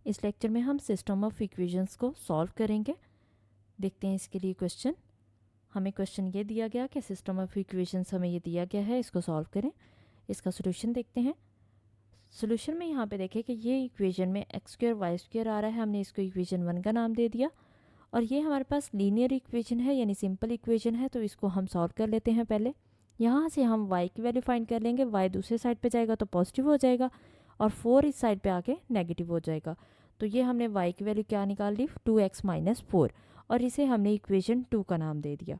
इस लेक्चर में हम सिस्टम ऑफ इक्वेशंस को सॉल्व करेंगे। देखते हैं इसके लिए क्वेश्चन। हमें क्वेश्चन ये दिया गया कि सिस्टम ऑफ इक्वेशंस हमें ये दिया गया है, इसको सॉल्व करें। इसका सोल्यूशन देखते हैं। सोल्यूशन में यहाँ पे देखें कि ये इक्वेशन में एक्स स्क्वायर वाई स्क्वायर आ रहा है, हमने इसको इक्वेशन 1 का नाम दे दिया। और ये हमारे पास लीनियर इक्वेशन है यानी सिंपल इक्वेशन है, तो इसको हम सॉल्व कर लेते हैं। पहले यहाँ से हम y की वैल्यू फाइंड कर लेंगे। y दूसरे साइड पे जाएगा तो पॉजिटिव हो जाएगा और 4 इस साइड पे आके नेगेटिव हो जाएगा। तो ये हमने y की वैल्यू क्या निकाल ली, 2x - 4, और इसे हमने इक्वेशन 2 का नाम दे दिया।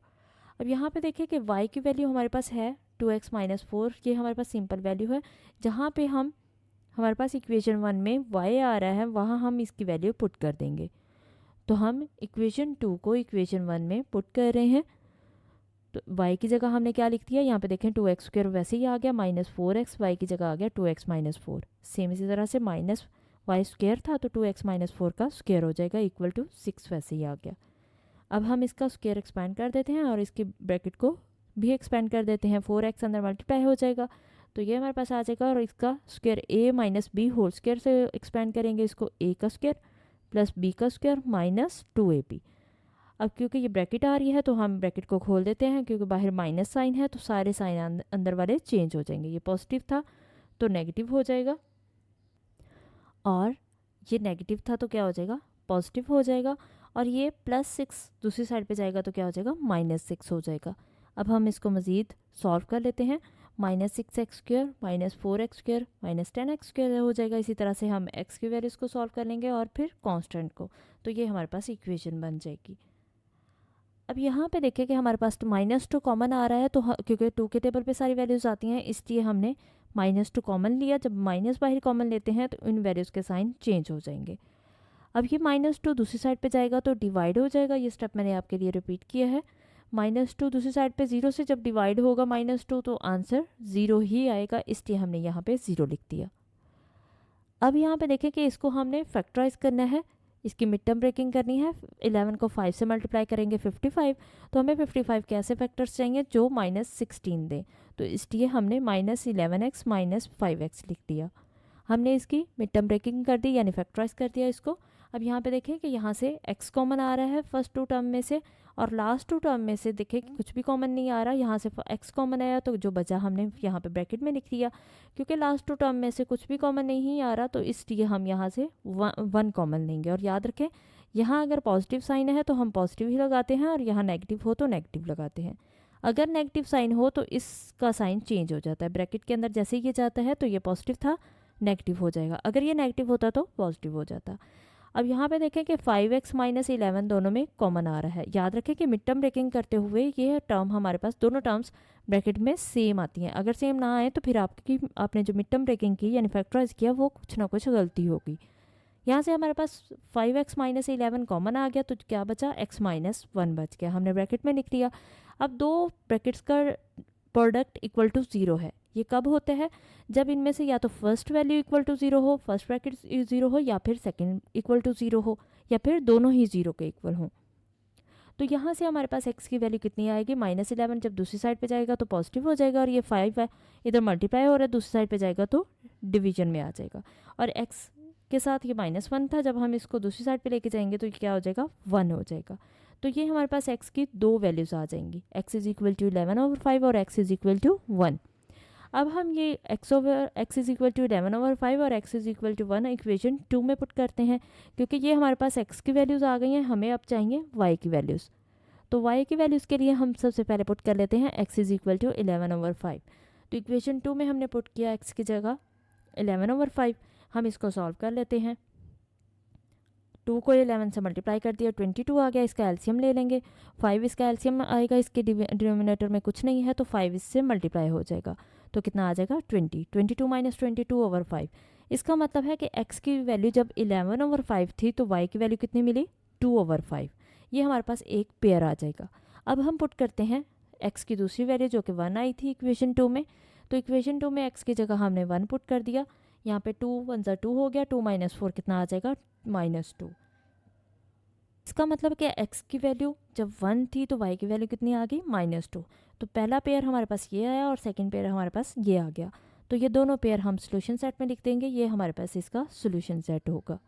अब यहाँ पे देखिए कि y की वैल्यू हमारे पास है 2x - 4, ये हमारे पास सिंपल वैल्यू है। जहाँ पे हमारे पास इक्वेशन 1 में y आ रहा है वहाँ हम इसकी वैल्यू पुट कर देंगे। तो हम इक्वेशन 2 को इक्वेशन 1 में पुट कर रहे हैं। तो y की जगह हमने क्या लिख दिया, यहाँ पे देखें 2x स्क्वायर वैसे ही आ गया, -4x, y की जगह आ गया 2x - 4। सेम इसी तरह से माइनस वाई स्क्वायर था तो 2x - 4 का स्क्वायर हो जाएगा इक्वल टू 6, वैसे ही आ गया। अब हम इसका स्क्वायर एक्सपेंड कर देते हैं और इसकी ब्रैकेट को भी एक्सपेंड कर देते हैं। 4x अंदर मल्टीप्लाई हो जाएगा तो ये हमारे पास आ जाएगा, और इसका square a - b whole square से एक्सपेंड करेंगे इसको, a का स्क्वायर प्लस b का स्क्वायर माइनस 2ab। अब क्योंकि ये ब्रैकेट आ रही है तो हम ब्रैकेट को खोल देते हैं, क्योंकि बाहर माइनस साइन है तो सारे साइन अंदर वाले चेंज हो जाएंगे। ये पॉजिटिव था तो नेगेटिव हो जाएगा, और ये नेगेटिव था तो क्या हो जाएगा, पॉजिटिव हो जाएगा। और ये +6 दूसरी साइड पे जाएगा तो क्या हो जाएगा, -6 हो जाएगा। अब हम इसको मज़ीद सॉल्व कर लेते हैं। -6x square -4x square -10x square हो जाएगा। इसी तरह से हम x की वैल्यूज़ को सॉल्व कर लेंगे और फिर कांस्टेंट को, तो ये हमारे पास इक्वेशन बन जाएगी। अब यहाँ पे देखें कि हमारे पास -2 कॉमन आ रहा है, तो क्योंकि 2 के टेबल पे सारी वैल्यूज़ आती हैं इसलिए हमने -2 कॉमन लिया। जब माइनस बाहर कॉमन लेते हैं तो इन वैल्यूज़ के साइन चेंज हो जाएंगे। अब ये -2 दूसरी साइड पे जाएगा तो डिवाइड हो जाएगा। ये स्टेप मैंने आपके लिए रिपीट किया है। -2 दूसरी साइड पे 0 से जब डिवाइड होगा -2 तो आंसर 0 ही आएगा, इसलिए हमने यहाँ पे 0 लिख दिया। अब यहाँ पे देखें कि इसको हमने फैक्टराइज करना है, इसकी मिड टर्म ब्रेकिंग करनी है। 11 को 5 से मल्टीप्लाई करेंगे 55, तो हमें 55 के ऐसे फैक्टर्स चाहिए जो -16 दें, तो इसलिए हमने -11x - 5x लिख दिया। हमने इसकी मिड टर्म ब्रेकिंग कर दी यानी फैक्टराइज कर दिया इसको। अब यहाँ पे देखें कि यहाँ से x कॉमन आ रहा है फर्स्ट 2 टर्म में से, और लास्ट 2 टर्म में से देखें कि कुछ भी कॉमन नहीं आ रहा। यहाँ से x कॉमन आया तो जो बचा हमने यहाँ पे ब्रैकेट में लिख दिया। क्योंकि लास्ट 2 टर्म में से कुछ भी कॉमन नहीं आ रहा तो इसलिए हम यहाँ से 1 कॉमन लेंगे। और याद रखें यहाँ अगर पॉजिटिव साइन है तो हम पॉजिटिव ही लगाते हैं, और यहाँ नेगेटिव हो तो नेगेटिव लगाते हैं। अगर नेगेटिव साइन हो तो इसका साइन चेंज हो जाता है। ब्रैकेट के अंदर जैसे ही ये जाता है तो ये पॉजिटिव था, नेगेटिव हो जाएगा। अगर ये नेगेटिव होता तो पॉजिटिव हो जाता। अब यहाँ पे देखें कि 5x - 11 दोनों में कॉमन आ रहा है। याद रखें कि मिड टर्म ब्रेकिंग करते हुए ये टर्म हमारे पास दोनों टर्म्स ब्रैकेट में सेम आती हैं। अगर सेम ना आए तो फिर आपने जो मिड टर्म ब्रेकिंग की यानी फैक्टराइज किया वो कुछ ना कुछ गलती होगी। यहाँ से हमारे पास 5x - 11 कॉमन आ गया तो क्या बचा, x - 1 बच गया, हमने ब्रैकेट में लिख लिया। अब दो ब्रैकेट्स का प्रोडक्ट इक्वल टू 0 है। ये कब होता है, जब इनमें से या तो फर्स्ट वैल्यू इक्वल टू 0 हो, फर्स्ट ब्रैकेट 0 हो, या फिर सेकंड इक्वल टू 0 हो, या फिर दोनों ही 0 के इक्वल हों। तो यहाँ से हमारे पास x की वैल्यू कितनी आएगी, -11 जब दूसरी साइड पे जाएगा तो पॉजिटिव हो जाएगा, और ये 5 है इधर मल्टीप्लाई हो रहा है, दूसरी साइड पे जाएगा तो डिवीजन में आ जाएगा। और x के साथ ये -1 था, जब हम इसको दूसरी साइड पे लेके जाएंगे तो क्या हो जाएगा, 1 हो जाएगा। तो ये हमारे पास x की दो वैल्यूज़ आ जाएंगी, x = 11/5 और x = 1। अब हम ये x = 11/5 और x = 1 इक्वेशन 2 में पुट करते हैं, क्योंकि ये हमारे पास x की वैल्यूज़ आ गई हैं। हमें अब चाहिए y की वैल्यूज़। तो y की वैल्यूज़ के लिए हम सबसे पहले पुट कर लेते हैं x = 11/5। तो इक्वेशन 2 में हमने पुट किया x की जगह 11/5। हम इसको सॉल्व कर लेते हैं। 2 को 11 से मल्टीप्लाई कर दिया, 22 आ गया। इसका एलसीएम ले लेंगे, 5 इसका एलसीएम आएगा, इसके डिनोमिनेटर में कुछ नहीं है तो 5 इससे मल्टीप्लाई हो जाएगा, तो कितना आ जाएगा, 20। 22 - 22/5। इसका मतलब है कि x की वैल्यू जब 11/5 थी तो y की वैल्यू कितनी मिली, 2/5। ये हमारे पास एक पेयर आ जाएगा। अब हम पुट करते हैं x की दूसरी वैल्यू जो कि 1 आई थी इक्वेशन 2 में। तो इक्वेशन 2 में x की जगह हमने 1 पुट कर दिया। यहाँ पे 2 × 1 = 2 हो गया, 2 - 4 कितना आ जाएगा, -2। इसका मतलब कि x की वैल्यू जब 1 थी तो y की वैल्यू कितनी आ गई, -2। तो पहला पेयर हमारे पास ये आया और सेकंड पेयर हमारे पास ये आ गया। तो ये दोनों पेयर हम सोल्यूशन सेट में लिख देंगे, ये हमारे पास इसका सोल्यूशन सेट होगा।